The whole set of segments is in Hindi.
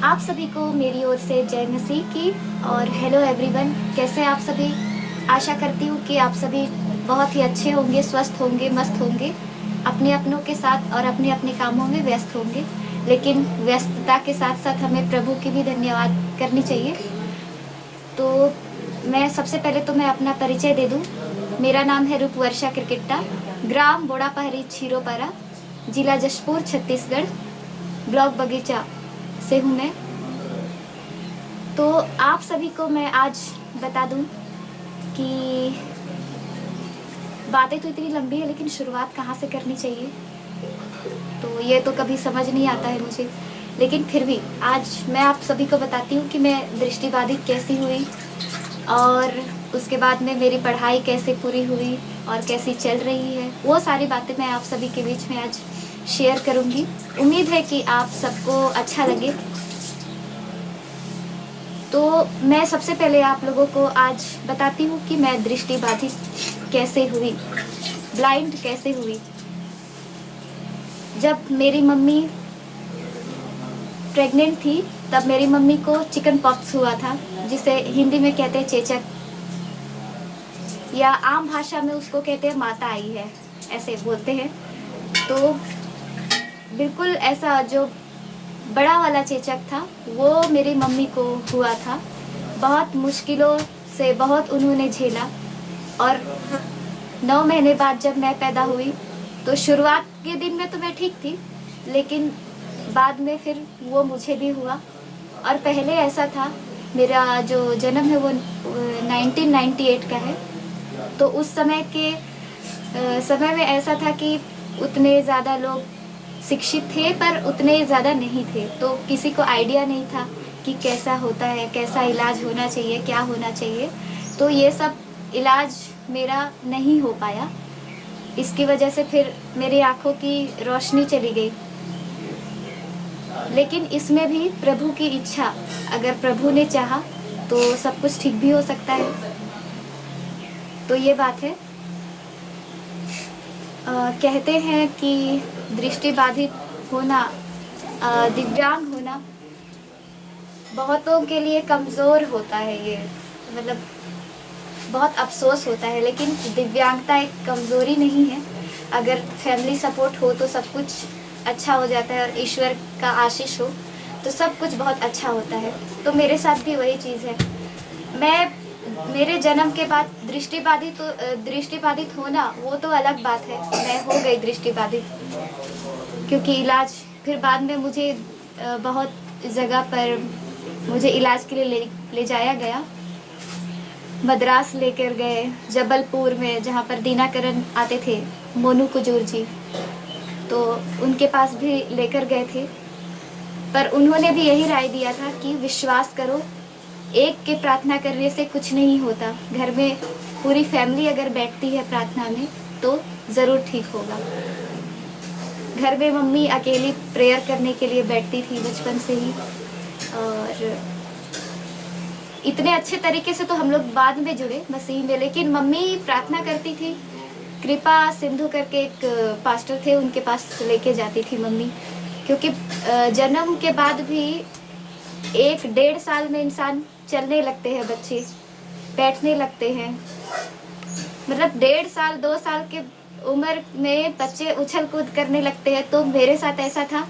आप सभी को मेरी ओर से जय मसीह की और हेलो एवरीवन। कैसे आप सभी? आशा करती हूँ कि आप सभी बहुत ही अच्छे होंगे, स्वस्थ होंगे, मस्त होंगे, अपने अपनों के साथ और अपने अपने कामों में व्यस्त होंगे। लेकिन व्यस्तता के साथ साथ हमें प्रभु की भी धन्यवाद करनी चाहिए। तो मैं सबसे पहले तो मैं अपना परिचय दे दूँ। मेरा नाम है रूपवर्षा क्रिकेटा, ग्राम बोड़ापहरी छीरोपारा, जिला जशपुर छत्तीसगढ़, ब्लॉक बगीचा से हूँ मैं। तो आप सभी को मैं आज बता दूं कि बातें तो इतनी लंबी है लेकिन शुरुआत कहाँ से करनी चाहिए, तो ये तो कभी समझ नहीं आता है मुझे। लेकिन फिर भी आज मैं आप सभी को बताती हूँ कि मैं दृष्टिबाधित कैसी हुई और उसके बाद में मेरी पढ़ाई कैसे पूरी हुई और कैसी चल रही है। वो सारी बातें मैं आप सभी के बीच में आज शेयर करूँगी। उम्मीद है कि आप सबको अच्छा लगे। तो मैं सबसे पहले आप लोगों को आज बताती हूँ कि मैं दृष्टिबाधित कैसे हुई, ब्लाइंड कैसे हुई। जब मेरी मम्मी प्रेग्नेंट थी तब मेरी मम्मी को चिकन पॉक्स हुआ था, जिसे हिंदी में कहते हैं चेचक, या आम भाषा में उसको कहते हैं माता आई है, ऐसे बोलते हैं। तो बिल्कुल ऐसा जो बड़ा वाला चेचक था वो मेरी मम्मी को हुआ था। बहुत मुश्किलों से बहुत उन्होंने झेला और 9 महीने बाद जब मैं पैदा हुई तो शुरुआत के दिन में तो मैं ठीक थी, लेकिन बाद में फिर वो मुझे भी हुआ। और पहले ऐसा था, मेरा जो जन्म है वो 1998 का है। तो उस समय के समय में ऐसा था कि उतने ज़्यादा लोग शिक्षित थे पर उतने ज़्यादा नहीं थे, तो किसी को आइडिया नहीं था कि कैसा होता है, कैसा इलाज होना चाहिए, क्या होना चाहिए। तो ये सब इलाज मेरा नहीं हो पाया। इसकी वजह से फिर मेरी आँखों की रोशनी चली गई। लेकिन इसमें भी प्रभु की इच्छा, अगर प्रभु ने चाहा तो सब कुछ ठीक भी हो सकता है। तो ये बात है। कहते हैं कि दृष्टिबाधित होना, दिव्यांग होना बहुतों के लिए कमज़ोर होता है। ये मतलब बहुत अफसोस होता है, लेकिन दिव्यांगता एक कमज़ोरी नहीं है। अगर फैमिली सपोर्ट हो तो सब कुछ अच्छा हो जाता है और ईश्वर का आशीष हो तो सब कुछ बहुत अच्छा होता है। तो मेरे साथ भी वही चीज़ है। मेरे जन्म के बाद दृष्टिबाधित होना वो तो अलग बात है, मैं हो गई दृष्टिबाधित, क्योंकि इलाज फिर बाद में मुझे बहुत जगह पर मुझे इलाज के लिए ले जाया गया। मद्रास लेकर गए, जबलपुर में जहाँ पर दीनाकरण आते थे, मोनू कुजूर जी, तो उनके पास भी लेकर गए थे। पर उन्होंने भी यही राय दिया था कि विश्वास करो, एक के प्रार्थना करने से कुछ नहीं होता। घर में पूरी फैमिली अगर बैठती है प्रार्थना में तो ज़रूर ठीक होगा। घर में मम्मी अकेली प्रेयर करने के लिए बैठती थी बचपन से ही, और इतने अच्छे तरीके से तो हम लोग बाद में जुड़े मसीह में, लेकिन मम्मी प्रार्थना करती थी। कृपा सिंधु करके एक पास्टर थे, उनके पास लेके जाती थी मम्मी, क्योंकि जन्म के बाद भी 1-1.5 साल में इंसान चलने लगते हैं, बच्चे बैठने लगते हैं। मतलब 1.5 साल 2 साल के उम्र में बच्चे उछल कूद करने लगते हैं। तो मेरे साथ ऐसा था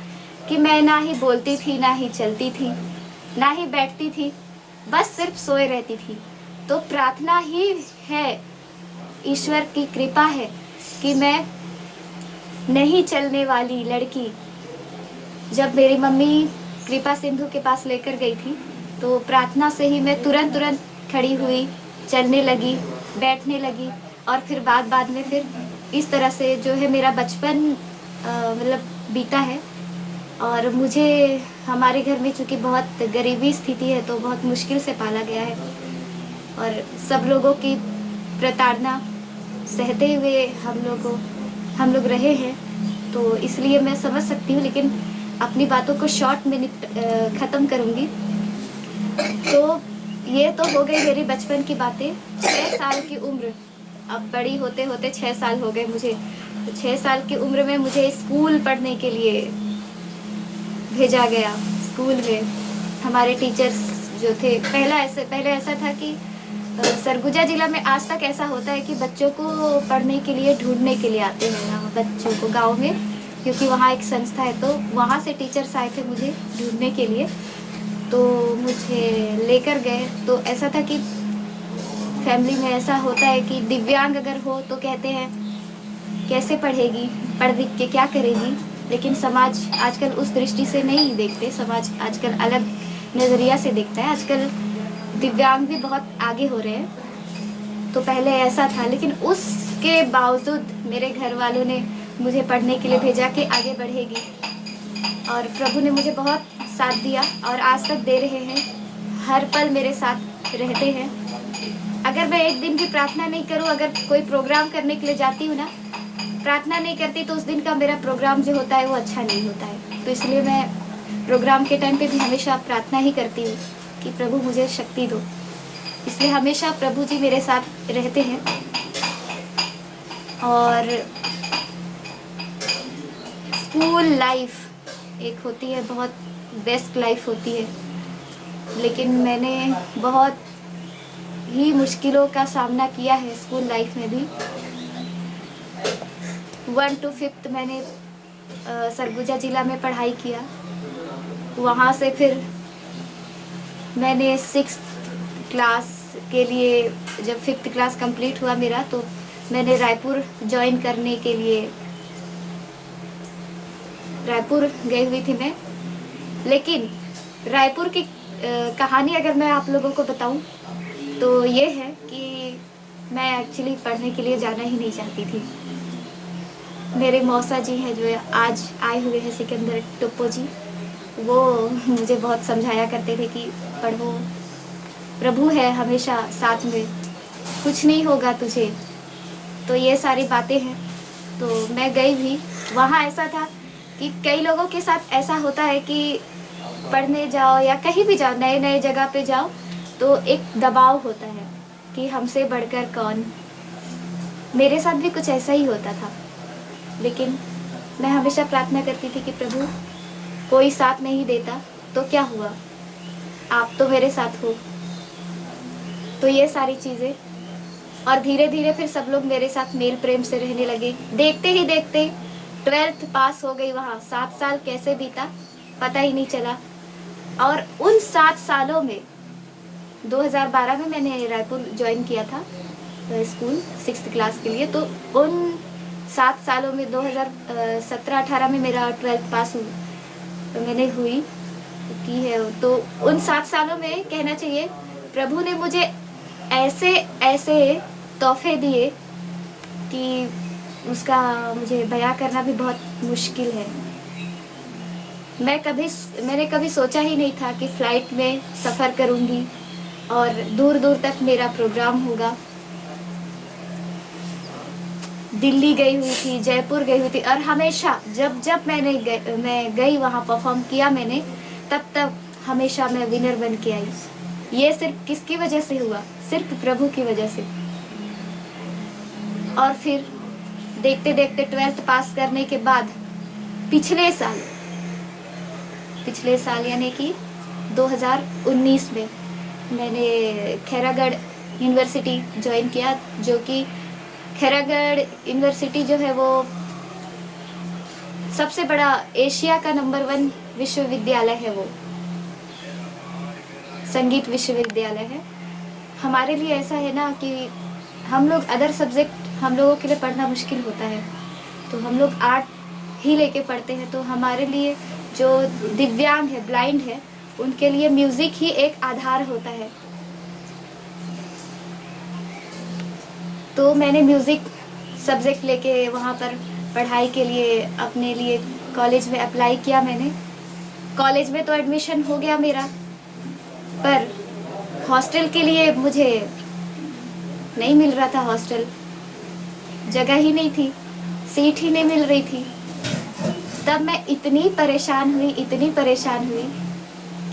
कि मैं ना ही बोलती थी, ना ही चलती थी, ना ही बैठती थी, बस सिर्फ सोए रहती थी। तो प्रार्थना ही है, ईश्वर की कृपा है कि मैं नहीं चलने वाली लड़की, जब मेरी मम्मी कृपा सिंधु के पास लेकर गई थी तो प्रार्थना से ही मैं तुरंत खड़ी हुई, चलने लगी, बैठने लगी, और फिर बाद में फिर इस तरह से जो है मेरा बचपन मतलब बीता है। और मुझे हमारे घर में चूँकि बहुत गरीबी स्थिति है तो बहुत मुश्किल से पाला गया है, और सब लोगों की प्रताड़ना सहते हुए हम लोग रहे हैं। तो इसलिए मैं समझ सकती हूँ, लेकिन अपनी बातों को शॉर्ट में ख़त्म करूँगी। तो ये तो हो गई मेरी बचपन की बातें। 6 साल की उम्र, अब बड़ी होते होते 6 साल हो गए मुझे। तो 6 साल की उम्र में मुझे स्कूल पढ़ने के लिए भेजा गया, स्कूल में। हमारे टीचर्स जो थे, पहले ऐसा था कि सरगुजा जिला में आज तक ऐसा होता है कि बच्चों को पढ़ने के लिए ढूंढने के लिए आते हैं ना बच्चों को गांव में, क्योंकि वहाँ एक संस्था है, तो वहाँ से टीचर्स आए थे मुझे ढूंढने के लिए, तो मुझे लेकर गए। तो ऐसा था कि फैमिली में ऐसा होता है कि दिव्यांग अगर हो तो कहते हैं कैसे पढ़ेगी, पढ़ लिख के क्या करेगी, लेकिन समाज आजकल उस दृष्टि से नहीं देखते, समाज आजकल अलग नज़रिया से देखता है। आजकल दिव्यांग भी बहुत आगे हो रहे हैं, तो पहले ऐसा था, लेकिन उसके बावजूद मेरे घर वालों ने मुझे पढ़ने के लिए भेजा कि आगे बढ़ेगी, और प्रभु ने मुझे बहुत साथ दिया और आज तक दे रहे हैं, हर पल मेरे साथ रहते हैं। अगर मैं एक दिन भी प्रार्थना नहीं करूं, अगर कोई प्रोग्राम करने के लिए जाती हूँ ना, प्रार्थना नहीं करती तो उस दिन का मेरा प्रोग्राम जो होता है वो अच्छा नहीं होता है। तो इसलिए मैं प्रोग्राम के टाइम पे भी हमेशा प्रार्थना ही करती हूँ कि प्रभु मुझे शक्ति दो, इसलिए हमेशा प्रभु जी मेरे साथ रहते हैं। और स्कूल लाइफ एक होती है, बहुत बेस्ट लाइफ होती है, लेकिन मैंने बहुत ही मुश्किलों का सामना किया है स्कूल लाइफ में भी। 1 to 5th मैंने सरगुजा ज़िला में पढ़ाई किया, वहाँ से फिर मैंने 6th क्लास के लिए, जब 5th क्लास कंप्लीट हुआ मेरा, तो मैंने रायपुर ज्वाइन करने के लिए रायपुर गई हुई थी मैं। लेकिन रायपुर की कहानी अगर मैं आप लोगों को बताऊं तो ये है कि मैं एक्चुअली पढ़ने के लिए जाना ही नहीं चाहती थी। मेरे मौसा जी हैं जो आज आए हुए हैं, सिकंदर टोप्पो जी, वो मुझे बहुत समझाया करते थे कि पढ़ो, प्रभु है हमेशा साथ में, कुछ नहीं होगा तुझे। तो ये सारी बातें हैं। तो मैं गई भी, वहाँ ऐसा था कि कई लोगों के साथ ऐसा होता है कि पढ़ने जाओ या कहीं भी जाओ, नए नए जगह पे जाओ, तो एक दबाव होता है कि हमसे बढ़कर कौन। मेरे साथ भी कुछ ऐसा ही होता था, लेकिन मैं हमेशा प्रार्थना करती थी कि प्रभु कोई साथ नहीं देता तो क्या हुआ, आप तो मेरे साथ हो। तो ये सारी चीज़ें, और धीरे धीरे फिर सब लोग मेरे साथ मेल प्रेम से रहने लगे। देखते ही देखते 12th पास हो गई। वहाँ 7 साल कैसे बीता पता ही नहीं चला। और उन 7 सालों में 2012 में मैंने रायपुर ज्वाइन किया था स्कूल 6th क्लास के लिए। तो उन 7 सालों में 2017-18 में मेरा 12th पास मैंने हुई की है। तो उन 7 सालों में कहना चाहिए प्रभु ने मुझे ऐसे ऐसे तोहफे दिए कि उसका मुझे बयां करना भी बहुत मुश्किल है। मैंने कभी सोचा ही नहीं था कि फ़्लाइट में सफ़र करूंगी और दूर दूर तक मेरा प्रोग्राम होगा। दिल्ली गई हुई थी, जयपुर गई हुई थी, और हमेशा जब मैं गई वहाँ परफॉर्म किया मैंने, तब हमेशा मैं विनर बन के आई। ये सिर्फ किसकी वजह से हुआ? सिर्फ प्रभु की वजह से। और फिर देखते देखते 12th पास करने के बाद पिछले साल यानी कि 2019 में मैंने खैरागढ़ यूनिवर्सिटी ज्वाइन किया, जो कि खैरागढ़ यूनिवर्सिटी जो है वो सबसे बड़ा एशिया का नंबर 1 विश्वविद्यालय है, वो संगीत विश्वविद्यालय है। हमारे लिए ऐसा है ना कि हम लोग अदर सब्जेक्ट हम लोगों के लिए पढ़ना मुश्किल होता है, तो हम लोग आर्ट ही लेके पढ़ते हैं। तो हमारे लिए जो दिव्यांग है, ब्लाइंड है, उनके लिए म्यूज़िक ही एक आधार होता है। तो मैंने म्यूज़िक सब्जेक्ट लेके वहाँ पर पढ़ाई के लिए अपने लिए कॉलेज में अप्लाई किया मैंने। कॉलेज में तो एडमिशन हो गया मेरा, पर हॉस्टल के लिए मुझे नहीं मिल रहा था। हॉस्टल जगह ही नहीं थी, सीट ही नहीं मिल रही थी। तब मैं इतनी परेशान हुई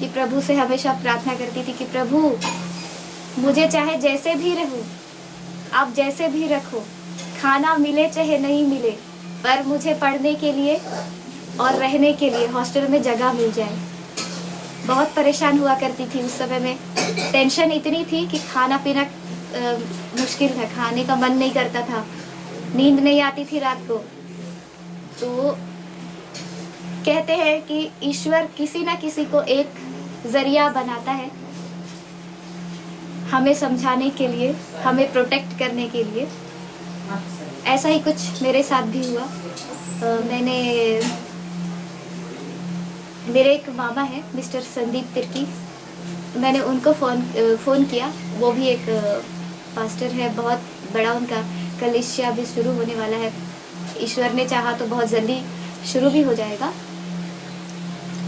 कि प्रभु से हमेशा प्रार्थना करती थी कि प्रभु मुझे चाहे जैसे भी रहूं, आप जैसे भी रखो, खाना मिले चाहे नहीं मिले, पर मुझे पढ़ने के लिए और रहने के लिए हॉस्टल में जगह मिल जाए। बहुत परेशान हुआ करती थी उस समय में। टेंशन इतनी थी कि खाना पीना मुश्किल था, खाने का मन नहीं करता था, नींद नहीं आती थी रात को। तो कहते हैं कि ईश्वर किसी ना किसी को एक जरिया बनाता है हमें समझाने के लिए, हमें प्रोटेक्ट करने के लिए। ऐसा ही कुछ मेरे साथ भी हुआ। मेरे एक मामा है मिस्टर संदीप तिर्की, मैंने उनको फ़ोन किया। वो भी एक पास्टर है, बहुत बड़ा उनका कलीसिया भी शुरू होने वाला है। ईश्वर ने चाहा तो बहुत जल्दी शुरू भी हो जाएगा।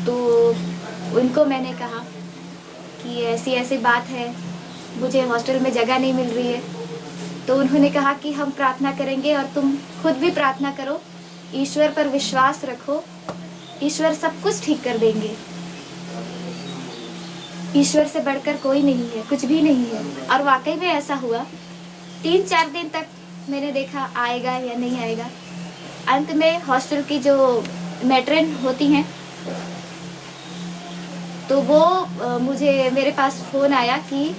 तो उनको मैंने कहा कि ऐसी ऐसी बात है, मुझे हॉस्टल में जगह नहीं मिल रही है। तो उन्होंने कहा कि हम प्रार्थना करेंगे और तुम खुद भी प्रार्थना करो, ईश्वर पर विश्वास रखो, ईश्वर सब कुछ ठीक कर देंगे। ईश्वर से बढ़कर कोई नहीं है, कुछ भी नहीं है। और वाकई में ऐसा हुआ। 3-4 दिन तक मैंने देखा आएगा या नहीं आएगा। अंत में हॉस्टल की जो मैट्रन होती हैं, तो वो मुझे मेरे पास फ़ोन आया कि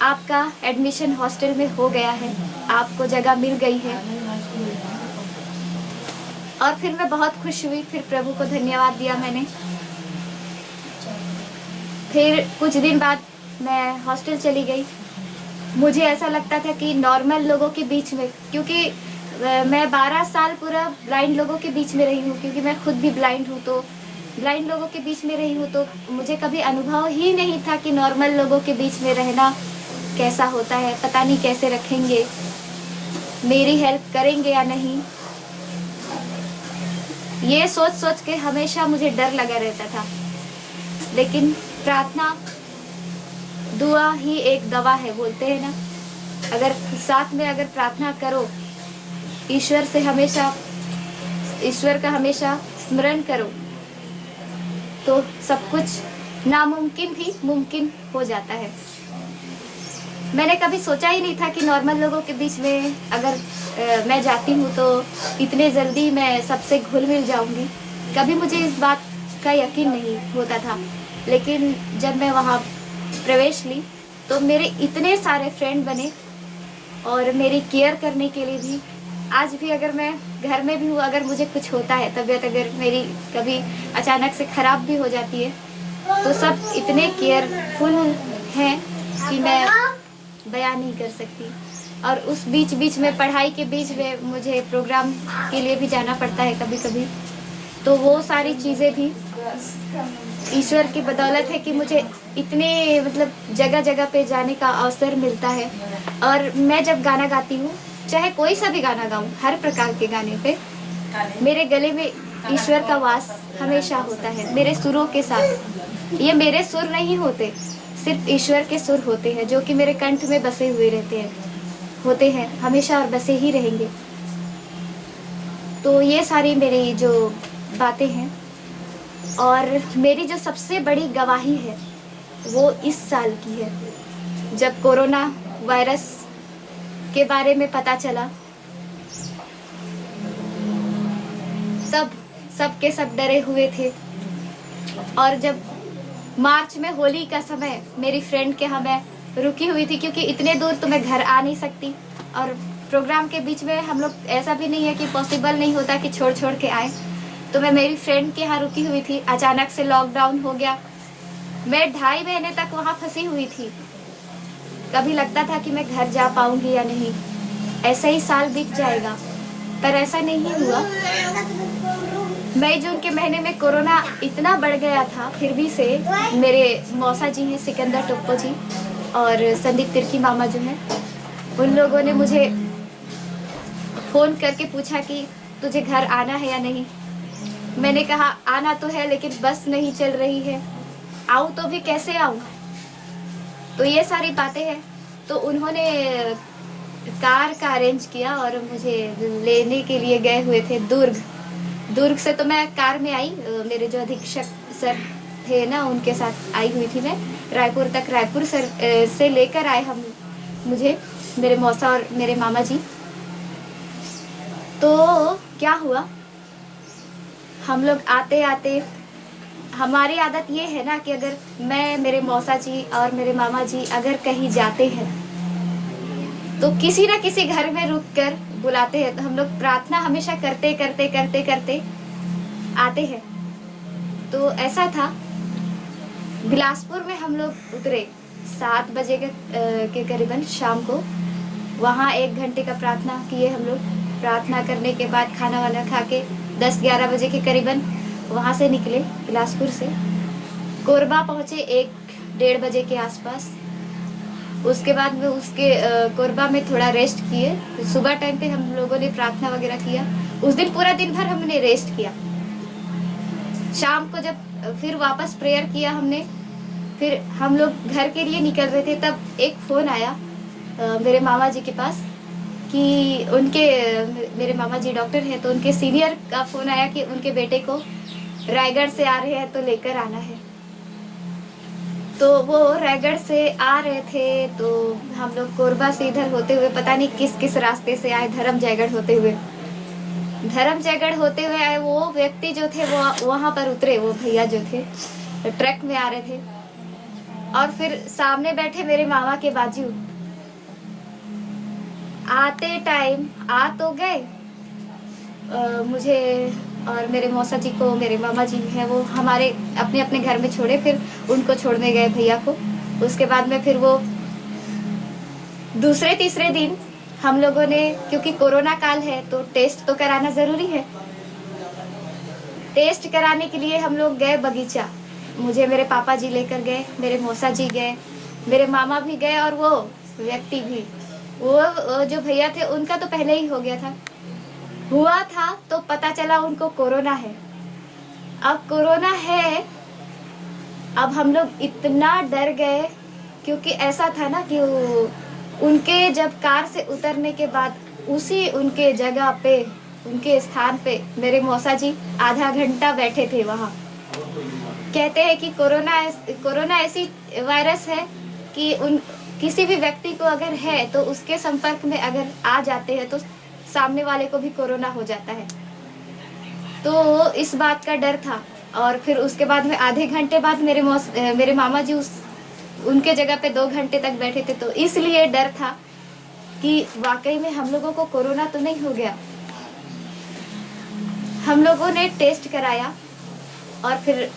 आपका एडमिशन हॉस्टल में हो गया है, आपको जगह मिल गई है। और फिर मैं बहुत खुश हुई, फिर प्रभु को धन्यवाद दिया मैंने। फिर कुछ दिन बाद मैं हॉस्टल चली गई। मुझे ऐसा लगता था कि नॉर्मल लोगों के बीच में, क्योंकि मैं 12 साल पूरा ब्लाइंड लोगों के बीच में रही हूँ, क्योंकि मैं खुद भी ब्लाइंड हूँ, तो ब्लाइंड लोगों के बीच में रही हूँ, तो मुझे कभी अनुभव ही नहीं था कि नॉर्मल लोगों के बीच में रहना कैसा होता है। पता नहीं कैसे रखेंगे, मेरी हेल्प करेंगे या नहीं, ये सोच सोच के हमेशा मुझे डर लगा रहता था। लेकिन प्रार्थना, दुआ ही एक दवा है, बोलते हैं ना। अगर साथ में अगर प्रार्थना करो, ईश्वर का हमेशा स्मरण करो, तो सब कुछ नामुमकिन भी मुमकिन हो जाता है। मैंने कभी सोचा ही नहीं था कि नॉर्मल लोगों के बीच में अगर मैं जाती हूँ तो इतने जल्दी मैं सबसे घुल मिल जाऊँगी। कभी मुझे इस बात का यकीन नहीं होता था। लेकिन जब मैं वहाँ प्रवेश ली तो मेरे इतने सारे फ्रेंड बने, और मेरी केयर करने के लिए भी। आज भी अगर मैं घर में भी हूँ, अगर मुझे कुछ होता है, तबीयत अगर मेरी कभी अचानक से ख़राब भी हो जाती है, तो सब इतने केयरफुल हैं कि मैं बयान नहीं कर सकती। और उस बीच में, पढ़ाई के बीच में मुझे प्रोग्राम के लिए भी जाना पड़ता है कभी कभी। तो वो सारी चीज़ें भी ईश्वर की बदौलत है कि मुझे इतने जगह जगह पे जाने का अवसर मिलता है। और मैं जब गाना गाती हूँ, चाहे कोई सा भी गाना गाऊँ, हर प्रकार के गाने पे मेरे गले में ईश्वर का वास हमेशा होता है, मेरे सुरों के साथ। ये मेरे सुर नहीं होते, सिर्फ ईश्वर के सुर होते हैं, जो कि मेरे कंठ में बसे हुए होते हैं हमेशा, और बसे ही रहेंगे। तो ये सारी मेरी जो बातें हैं, और मेरी जो सबसे बड़ी गवाही है वो इस साल की है। जब कोरोना वायरस के बारे में पता चला, तब सब के सब डरे हुए थे। और जब मार्च में होली का समय मेरी फ्रेंड के यहाँ मैं रुकी हुई थी, क्योंकि इतने दूर तो मैं घर आ नहीं सकती, और प्रोग्राम के बीच में हम लोग, ऐसा भी नहीं है कि पॉसिबल नहीं होता कि छोड़ के आए। तो मैं मेरी फ्रेंड के यहाँ रुकी हुई थी, अचानक से लॉकडाउन हो गया। मैं 2.5 महीने तक वहाँ फंसी हुई थी। कभी लगता था कि मैं घर जा पाऊंगी या नहीं, ऐसा ही साल बीत जाएगा, पर ऐसा नहीं हुआ। मई जून के महीने में कोरोना इतना बढ़ गया था, फिर भी से मेरे मौसा जी हैं, सिकंदर टोप्पो जी और संदीप तिर्की मामा जो हैं, उन लोगों ने मुझे फ़ोन करके पूछा कि तुझे घर आना है या नहीं। मैंने कहा आना तो है, लेकिन बस नहीं चल रही है, आऊँ तो भी कैसे आऊँ। तो ये सारी बातें हैं। तो उन्होंने कार का अरेंज किया और मुझे लेने के लिए गए हुए थे दुर्ग से। तो मैं कार में आई, मेरे जो अधीक्षक सर थे ना, उनके साथ आई हुई थी मैं रायपुर तक। रायपुर सर से लेकर आए हम मुझे, मेरे मौसा और मेरे मामा जी। तो क्या हुआ, हम लोग आते आते हमारी आदत ये है ना कि अगर मैं, मेरे मौसा जी और मेरे मामा जी अगर कहीं जाते हैं तो किसी ना किसी घर में रुक कर बुलाते हैं। तो हम लोग प्रार्थना हमेशा करते करते करते करते आते हैं। तो ऐसा था, बिलासपुर में हम लोग उतरे 7 बजे के करीबन शाम को। वहाँ 1 घंटे का प्रार्थना किए हम लोग। प्रार्थना करने के बाद खाना वाना खा के 10-11 बजे के करीबन वहाँ से निकले बिलासपुर से। कोरबा पहुँचे 1-1:30 बजे के आसपास। उसके बाद में उसके कोरबा में थोड़ा रेस्ट किए। सुबह टाइम पे हम लोगों ने प्रार्थना वगैरह किया। उस दिन पूरा दिन भर हमने रेस्ट किया। शाम को जब फिर वापस प्रेयर किया हमने, फिर हम लोग घर के लिए निकल रहे थे, तब एक फ़ोन आया मेरे मामा जी के पास कि उनके, मेरे मामा जी डॉक्टर हैं, तो उनके सीनियर का फ़ोन आया कि उनके बेटे को रायगढ़ से आ रहे हैं तो लेकर आना है। तो वो रायगढ़ से आ रहे थे, तो हम लोग कोरबा से इधर होते हुए पता नहीं किस किस रास्ते से आए, धर्म जयगढ़ होते हुए आए। वो व्यक्ति जो थे वो वहाँ पर उतरे, वो भैया जो थे ट्रक में आ रहे थे, और फिर सामने बैठे मेरे मामा के बाजू। आते टाइम आ तो गए, मुझे और मेरे मौसा जी को, मेरे मामा जी हैं वो हमारे अपने अपने घर में छोड़े, फिर उनको छोड़ने गए भैया को। उसके बाद में फिर वो दूसरे तीसरे दिन हम लोगों ने, क्योंकि कोरोना काल है तो टेस्ट तो कराना ज़रूरी है, टेस्ट कराने के लिए हम लोग गए बगीचा। मुझे मेरे पापा जी लेकर गए, मेरे मौसा जी गए, मेरे मामा भी गए, और वो व्यक्ति भी, वो जो भैया थे उनका तो पहले ही हो गया था, हुआ था तो पता चला उनको कोरोना है। अब कोरोना है, अब हम लोग इतना डर गए, क्योंकि ऐसा था ना कि उनके जब कार से उतरने के बाद उसी उनके जगह पे, उनके स्थान पे मेरे मौसा जी आधा घंटा बैठे थे वहाँ। कहते हैं कि कोरोना ऐसी वायरस है कि किसी भी व्यक्ति को अगर है तो उसके संपर्क में अगर आ जाते हैं तो सामने वाले को भी कोरोना हो जाता है। तो इस बात का डर था। और फिर उसके बाद में आधे घंटे बाद मेरे मामा जी उनके जगह पे 2 घंटे तक बैठे थे, तो इसलिए डर था कि वाकई में हम लोगों को कोरोना तो नहीं हो गया। हम लोगों ने टेस्ट कराया, और फिर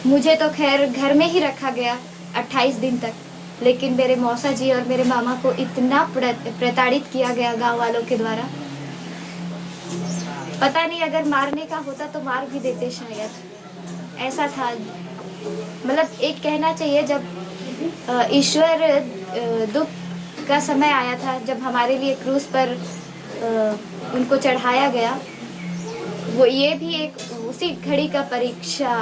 मुझे तो खैर घर में ही रखा गया 28 दिन तक। लेकिन मेरे मौसा जी और मेरे मामा को इतना प्रताड़ित किया गया गांव वालों के द्वारा, पता नहीं अगर मारने का होता तो मार भी देते शायद, ऐसा था। मतलब एक कहना चाहिए, जब ईश्वर दुख का समय आया था, जब हमारे लिए क्रूस पर उनको चढ़ाया गया, वो ये भी एक उसी घड़ी का परीक्षा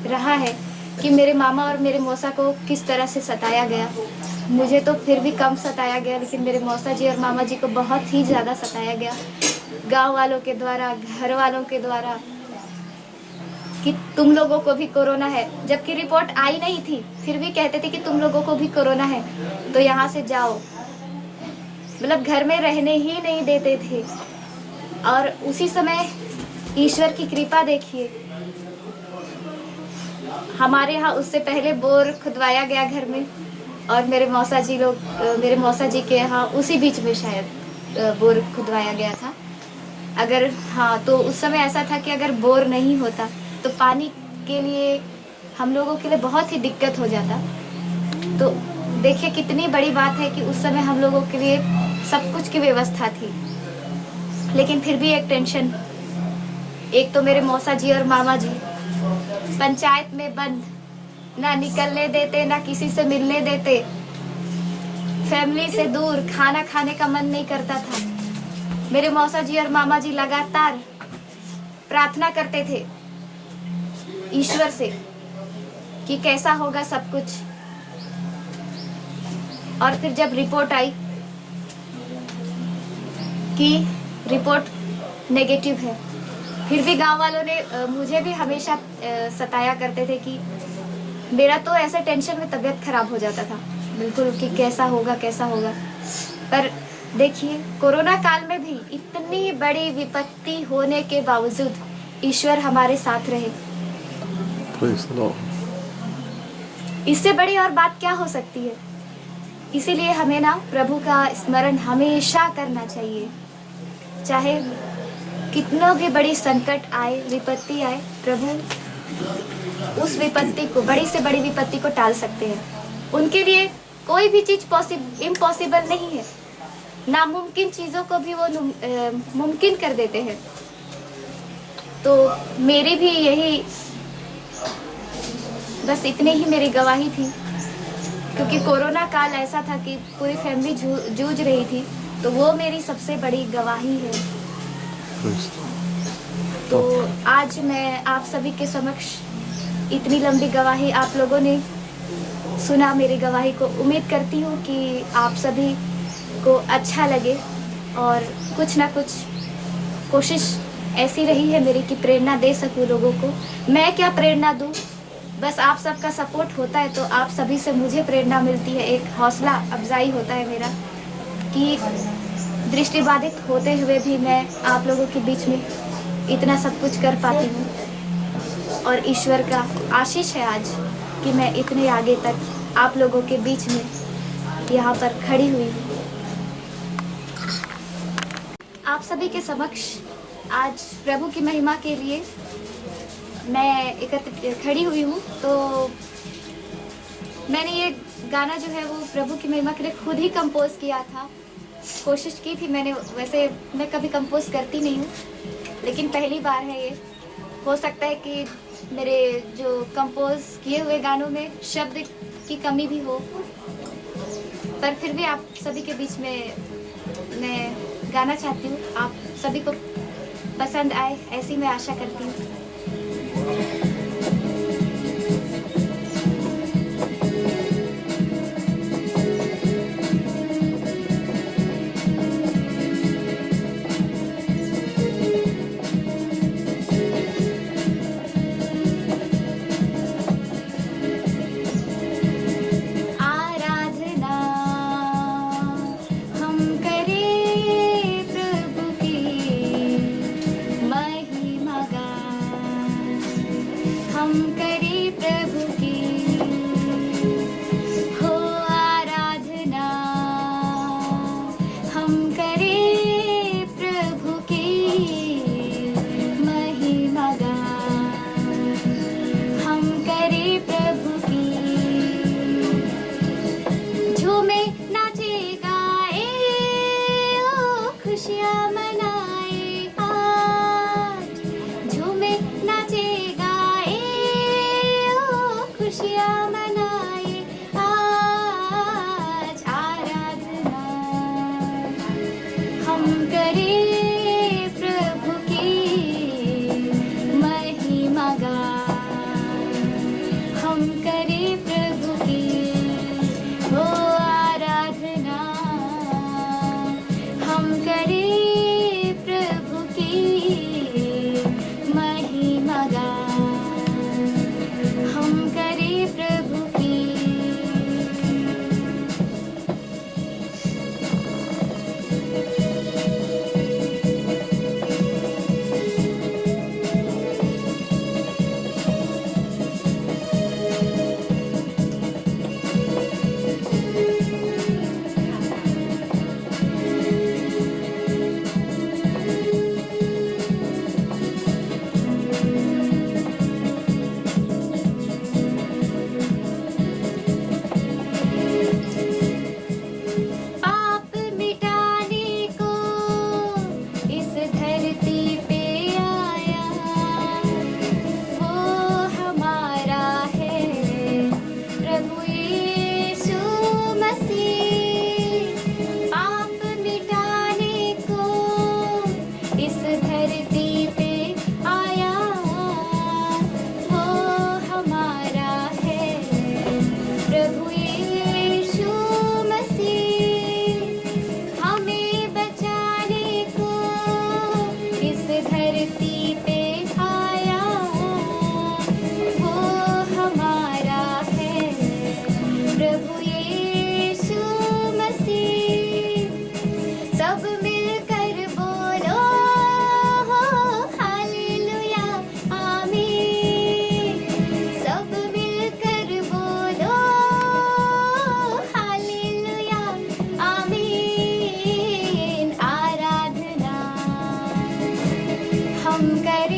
रहा है कि मेरे मामा और मेरे मौसा को किस तरह से सताया गया। मुझे तो फिर भी कम सताया गया, लेकिन मेरे मौसा जी और मामा जी को बहुत ही ज़्यादा सताया गया गांव वालों के द्वारा, घर वालों के द्वारा, कि तुम लोगों को भी कोरोना है। जबकि रिपोर्ट आई नहीं थी, फिर भी कहते थे कि तुम लोगों को भी कोरोना है तो यहाँ से जाओ। मतलब घर में रहने ही नहीं देते थे। और उसी समय ईश्वर की कृपा देखिए, हमारे यहाँ उससे पहले बोर खुदवाया गया घर में, और मेरे मौसा जी के यहाँ उसी बीच में शायद बोर खुदवाया गया था। अगर हाँ, तो उस समय ऐसा था कि अगर बोर नहीं होता तो पानी के लिए हम लोगों के लिए बहुत ही दिक्कत हो जाता। तो देखिए कितनी बड़ी बात है कि उस समय हम लोगों के लिए सब कुछ की व्यवस्था थी, लेकिन फिर भी एक टेंशन। एक तो मेरे मौसा जी और मामा जी पंचायत में बंद, ना निकलने देते, ना किसी से मिलने देते, फैमिली से दूर, खाना खाने का मन नहीं करता था। मेरे मौसा जी और मामा जी लगातार प्रार्थना करते थे ईश्वर से कि कैसा होगा सब कुछ। और फिर जब रिपोर्ट आई कि रिपोर्ट नेगेटिव है, फिर भी गांव वालों ने मुझे भी हमेशा सताया करते थे कि मेरा तो ऐसे टेंशन में तबीयत खराब हो जाता था बिल्कुल, कि कैसा होगा। पर देखिए कोरोना काल में भी इतनी बड़ी विपत्ति होने के बावजूद ईश्वर हमारे साथ रहे। Praise the Lord. इससे बड़ी और बात क्या हो सकती है। इसीलिए हमें ना प्रभु का स्मरण हमेशा करना चाहिए, चाहे कितनों की बड़ी संकट आए, विपत्ति आए, प्रभु उस विपत्ति को, बड़ी से बड़ी विपत्ति को टाल सकते हैं। उनके लिए कोई भी चीज इम्पॉसिबल नहीं है। नामुमकिन चीजों को भी वो मुमकिन कर देते हैं। तो मेरी भी यही, बस इतनी ही मेरी गवाही थी, क्योंकि कोरोना काल ऐसा था कि पूरी फैमिली जूझ रही थी, तो वो मेरी सबसे बड़ी गवाही है। Praise the Lord. तो आज मैं आप सभी के समक्ष इतनी लंबी गवाही आप लोगों ने सुना, मेरी गवाही को। उम्मीद करती हूँ कि आप सभी को अच्छा लगे और कुछ ना कुछ कोशिश ऐसी रही है मेरी कि प्रेरणा दे सकूँ लोगों को। मैं क्या प्रेरणा दूँ, बस आप सबका सपोर्ट होता है तो आप सभी से मुझे प्रेरणा मिलती है, एक हौसला अफजाई होता है मेरा कि दृष्टिबाधित होते हुए भी मैं आप लोगों के बीच में इतना सब कुछ कर पाती हूँ। और ईश्वर का आशीष है आज कि मैं इतने आगे तक आप लोगों के बीच में यहाँ पर खड़ी हुई हूँ। आप सभी के समक्ष आज प्रभु की महिमा के लिए मैं खड़ी हुई हूँ। तो मैंने ये गाना जो है वो प्रभु की महिमा के लिए खुद ही कंपोज किया था। कोशिश की थी मैंने, वैसे मैं कभी कंपोज करती नहीं हूँ, लेकिन पहली बार है ये। हो सकता है कि मेरे जो कंपोज किए हुए गानों में शब्द की कमी भी हो, पर फिर भी आप सभी के बीच में मैं गाना चाहती हूँ। आप सभी को पसंद आए ऐसी मैं आशा करती हूँ। सब मिलकर बोलो हालेलुया। हम कर